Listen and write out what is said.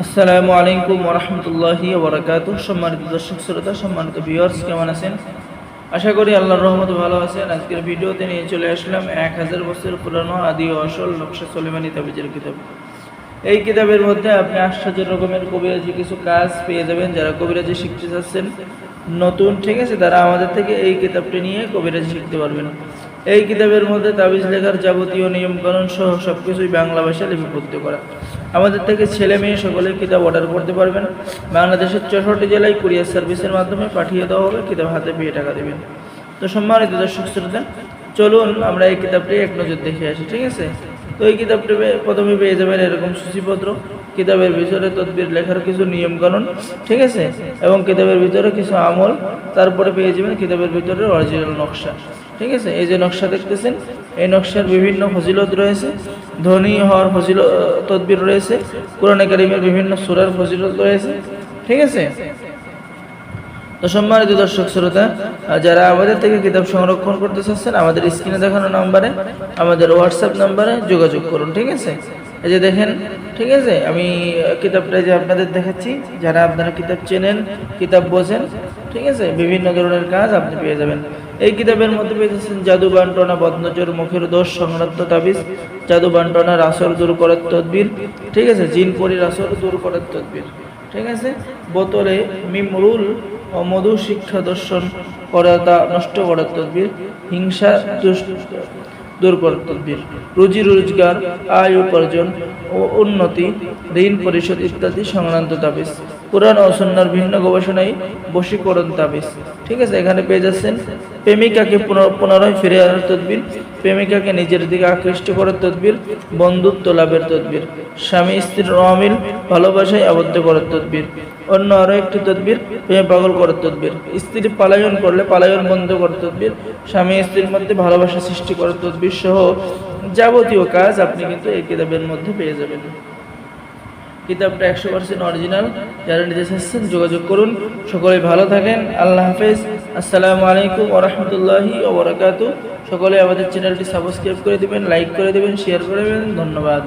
আসসালামু আলাইকুম ওয়া রাহমাতুল্লাহি ওয়া বারাকাতুহু। সম্মানিত দর্শক শ্রোতা, সম্মানিত ভিউয়ার্স, কেমন আছেন? আশা করি আল্লাহর রহমতে ভালো আছেন। আজকের ভিডিওতে নিয়ে চলে আসলাম 1000 বছর পুরানো আদি ও আসল নকশা সুলেমানি তাবিজের কিতাব। এই কিতাবের মধ্যে আপনি আশ্চর্য রকমের কবিরাজি কিছু কাজ পেয়ে যাবেন। যারা কবিরাজি শিখতে চাচ্ছেন নতুন, ঠিক আছে, তারা আমাদের থেকে এই কিতাবটি নিয়ে কবিরাজি শিখতে পারবেন। এই কিতাবের মধ্যে তাবিজ লেখার যাবতীয় নিয়মকানুন সহ সবকিছুই বাংলা ভাষায় লিপিবদ্ধ করা। আমাদের থেকে ছেলে মেয়ে সকলে কিতাব অর্ডার করতে পারবেন। বাংলাদেশের 64 জেলায় কুরিয়ার সার্ভিসের মাধ্যমে পাঠিয়ে দেওয়া হবে। কিতাব হাতে পেয়ে টাকা দেবেন। তো সম্মানিত দর্শক শ্রোতা, চলুন আমরা এই কিতাবটি এক নজর দেখে আসি, ঠিক আছে? তো এই কিতাবটি প্রথমে পেয়ে যাবেন এরকম সূচিপত্র, কিতাবের ভিতরে তদবির লেখার কিছু নিয়মকানুন, ঠিক আছে, এবং কিতাবের ভিতরে কিছু আমল। তারপরে পেয়ে যাবেন কিতাবের ভিতরে অরিজিনাল নকশা, ঠিক আছে। এই যে নকশা দেখতেছেন, এই নকশার বিভিন্ন ফজিলত রয়েছে। ধনী হওয়ার ফজিলত তদবির রয়েছে। কোরআনে কারিমের বিভিন্ন সূরার ফজিলত রয়েছে, ঠিক আছে। তো সম্মানিত দর্শক শ্রোতা, যারা আমাদের থেকে কিতাব সংরক্ষণ করতে চাচ্ছেন আমাদের স্ক্রিনে দেখানো নাম্বারে, আমাদের হোয়াটসঅ্যাপ নাম্বারে যোগাযোগ করুন, ঠিক আছে। এই যে দেখেন, ঠিক আছে, আমি কিতাবটা যে আপনাদের দেখাচ্ছি। যারা আপনারা কিতাব চেনেন, কিতাব বোঝেন, ঠিক আছে, বিভিন্ন ধরনের কাজ আপনি পেয়ে যাবেন। এই কিতাবের মধ্যে পেয়ে যাচ্ছেন জাদু বান্টনা, বদনজর, মুখের দোষ সংক্রান্ত তাবিজ, জাদু বান্টনার আসর দূর করার তদবির, ঠিক আছে, জিন পরির আসর দূর করার তদবির, ঠিক আছে, বোতলে মিমরুল ও মধু শিক্ষা দর্শন করা, তা নষ্ট করার তদবির, হিংসা দূর করার তদবির, রুজি রোজগার, আয় উপার্জন ও উন্নতি, ঋণ পরিশোধ ইত্যাদি সংক্রান্ত তাবিজ, কোরআন ও সুন্নাহর ভিন্ন গবেষণায় বশীকরণ তাবিজ, ঠিক আছে। এখানে পেয়ে যাচ্ছেন প্রেমিকাকে পুনরায় ফিরে আনার তদবির, প্রেমিকাকে নিজের দিকে আকৃষ্ট করার তদবির, বন্ধুত্ব লাভের তদবির, স্বামী স্ত্রীর অমিল ভালোবাসায় আবদ্ধ করার তদবির, অন্য আরো একটি তদবির প্রেমে পাগল করার তদবির, স্ত্রী পালায়ন করলে পালায়ন বন্ধ করার তদবির, স্বামী স্ত্রীর মধ্যে ভালোবাসা সৃষ্টি করার তদবির সহ যাবতীয় কাজ আপনি কিন্তু এই কিতাবের মধ্যে পেয়ে যাবেন। কিতাবটা 100% অরিজিনাল। যারা নিতে চাচ্ছেন যোগাযোগ করুন। সকলে ভালো থাকেন। আল্লাহ হাফেজ। আসসালামু আলাইকুম ওয়া রাহমাতুল্লাহি ওয়া বারাকাতুহু। সকলে আমাদের চ্যানেলটি সাবস্ক্রাইব করে দিবেন, লাইক করে দিবেন, শেয়ার করে দিবেন। ধন্যবাদ।